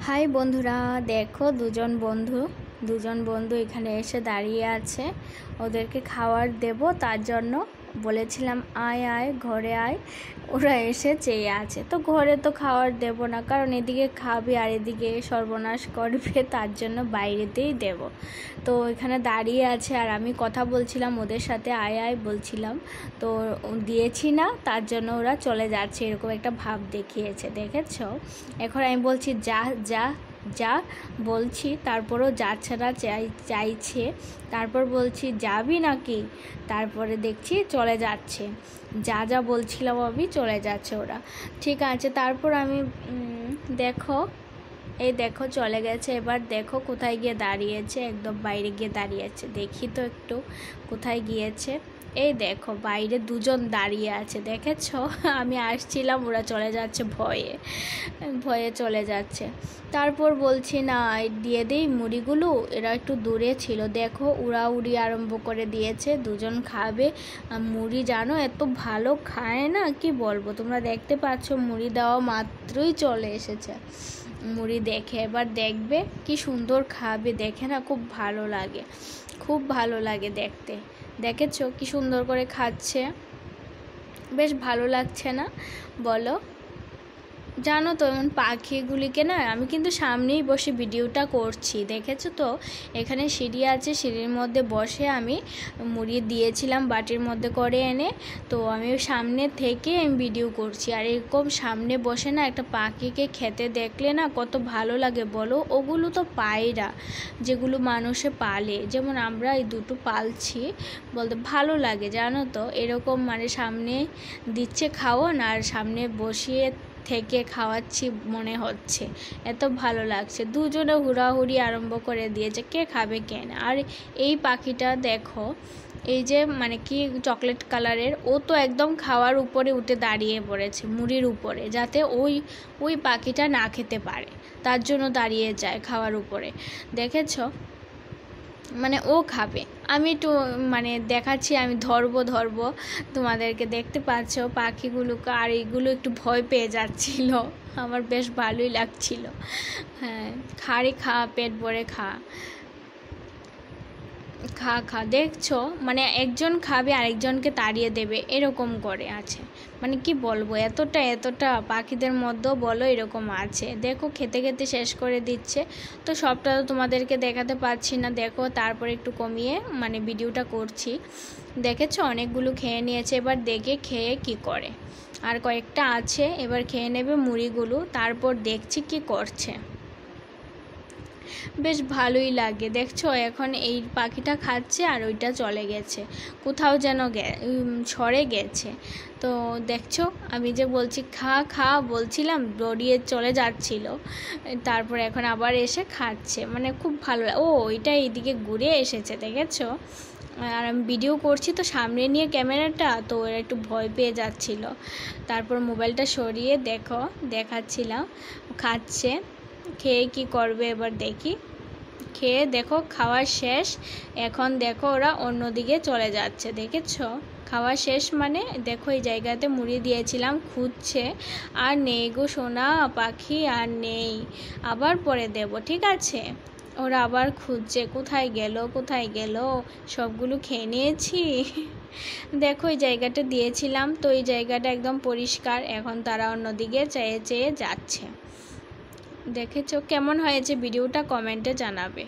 High বন্ধুরা, দেখো দুজন বন্ধু এখানে এসে দাঁড়িয়ে আছে। ওদেরকে খাবার দেব, তার জন্য বলেছিলাম আয় আয় ঘরে আয়। ওরা এসে চেয়ে আছে, তো ঘরে তো খাবার দেব না, কারণ এদিকে খাবে আর এদিকে সর্বনাশ করবে, তার জন্য বাইরেতেই দেব। তো এখানে দাঁড়িয়ে আছে আর আমি কথা বলছিলাম ওদের সাথে, আয় আয় বলছিলাম, তো দিয়েছি না, তার জন্য ওরা চলে যাচ্ছে, এরকম একটা ভাব দেখিয়েছে, দেখেছো? এখন আমি বলছি যা যা যা বলছি, তারপরও যাচ্ছে না, চাইছে। তারপর বলছি যাবি নাকি, তারপরে দেখছি চলে যাচ্ছে, যা যা বলছিলাম আমি, চলে যাচ্ছে ওরা। ঠিক আছে, তারপর আমি দেখো চলে গেছে। এবার দেখো কোথায় গিয়ে দাঁড়িয়েছে, একদম বাইরে গিয়ে দাঁড়িয়েছে। দেখি তো একটু কোথায় গিয়েছে। এই দেখো বাইরে দুজন দাঁড়িয়ে আছে, দেখেছো? আমি আসছিলাম, ওরা চলে যাচ্ছে, ভয়ে চলে যাচ্ছে। তারপর বলছি না দিয়ে দিই মুড়িগুলো, এরা একটু দূরে ছিল। দেখো উড়াউড়ি আরম্ভ করে দিয়েছে, দুজন খাবে মুড়ি। জানো এত ভালো খায় না, কি বলবো, তোমরা দেখতে পাচ্ছ মুড়ি দেওয়া মাত্রই চলে এসেছে মুড়ি দেখে। এবার দেখবে কি সুন্দর খাবে, দেখে না খুব ভালো লাগে দেখতে। দেখেছো কি সুন্দর করে খাচ্ছে, বেশ ভালো লাগছে না বলো? জানো তো এমন পাখিগুলিকে না, আমি কিন্তু সামনেই বসে ভিডিওটা করছি, দেখেছো তো? এখানে সিঁড়ি আছে, সিঁড়ির মধ্যে বসে আমি মুড়ি দিয়েছিলাম বাটির মধ্যে করে এনে, তো আমি সামনে থেকে আমি ভিডিও করছি। আর এরকম সামনে বসে না একটা পাখিকে খেতে দেখলে না কত ভালো লাগে বলো? ওগুলো তো পায়রা, যেগুলো মানুষে পালে, যেমন আমরা এই দুটো পালছি, বলতে ভালো লাগে জানো তো? এরকম মানে সামনে দিচ্ছে খাওয়ান আর সামনে বসিয়ে থেকে খাওয়াচ্ছি মনে হচ্ছে, এত ভালো লাগছে। দুজনে হুড়াহুড়ি আরম্ভ করে দিয়েছে, কে খাবে কে না। আর এই পাখিটা দেখো, এই যে মানে কি চকলেট কালারের, ও তো একদম খাওয়ার উপরে উঠে দাঁড়িয়ে পড়েছে, মুড়ির উপরে, যাতে ওই পাখিটা না খেতে পারে, তার জন্য দাঁড়িয়ে যায় খাওয়ার উপরে, দেখেছো? মানে ও খাবে। আমি একটু মানে দেখাচ্ছি, আমি ধরবো তোমাদেরকে, দেখতে পাচ্ছ পাখিগুলোকে। আর এইগুলো একটু ভয় পেয়ে যাচ্ছিল, আমার বেশ ভালোই লাগছিল। হ্যাঁ, খা, পেট ভরে খা, দেখছো? মানে একজন খাবে আরেকজনকে তাড়িয়ে দেবে, এরকম করে আছে। মানে কি বলবো, এতটা পাখিদের মধ্যেও বলো এরকম আছে। দেখো খেতে খেতে শেষ করে দিচ্ছে, তো সবটা তো তোমাদেরকে দেখাতে পারছি না। দেখো তারপরে একটু কমিয়ে মানে ভিডিওটা করছি। দেখেছো অনেকগুলো খেয়ে নিয়েছে, এবার দেখে খেয়ে কি করে। আর কয়েকটা আছে, এবার খেয়ে নেবে মুড়িগুলো, তারপর দেখছি কি করছে। বেশ ভালোই লাগে, দেখছো? এখন এই পাখিটা খাচ্ছে আর ওইটা চলে গেছে, কোথাও যেন সরে গেছে। তো দেখছো আমি যে বলছি খা বলছিলাম, দৌড়িয়ে চলে যাচ্ছিল, তারপর এখন আবার এসে খাচ্ছে, মানে খুব ভালো। ওইটা এইদিকে ঘুরে এসেছে, দেখেছো? আর আমি ভিডিও করছি তো সামনে নিয়ে ক্যামেরাটা, তো ওরা একটু ভয় পেয়ে যাচ্ছিল। তারপর মোবাইলটা সরিয়ে দেখাচ্ছিলাম, খাচ্ছে। খেয়ে কি করবে এবার দেখি। খেয়ে দেখো খাওয়া শেষ, এখন দেখো ওরা অন্যদিকে চলে যাচ্ছে, দেখেছো? খাওয়া শেষ মানে দেখো এই জায়গাতে মুড়ি দিয়েছিলাম, খুঁজছে, আর নেই গো সোনা পাখি, আর নেই, আবার পরে দেব, ঠিক আছে? ওরা আবার খুঁজছে, কোথায় গেল, সবগুলো খেয়ে নিয়েছি। দেখো এই জায়গাটা দিয়েছিলাম, তো এই জায়গাটা একদম পরিষ্কার, এখন তারা অন্যদিকে চেয়ে যাচ্ছে। দেখেছো কেমন হয়েছে ভিডিওটা, কমেন্টে জানাবে।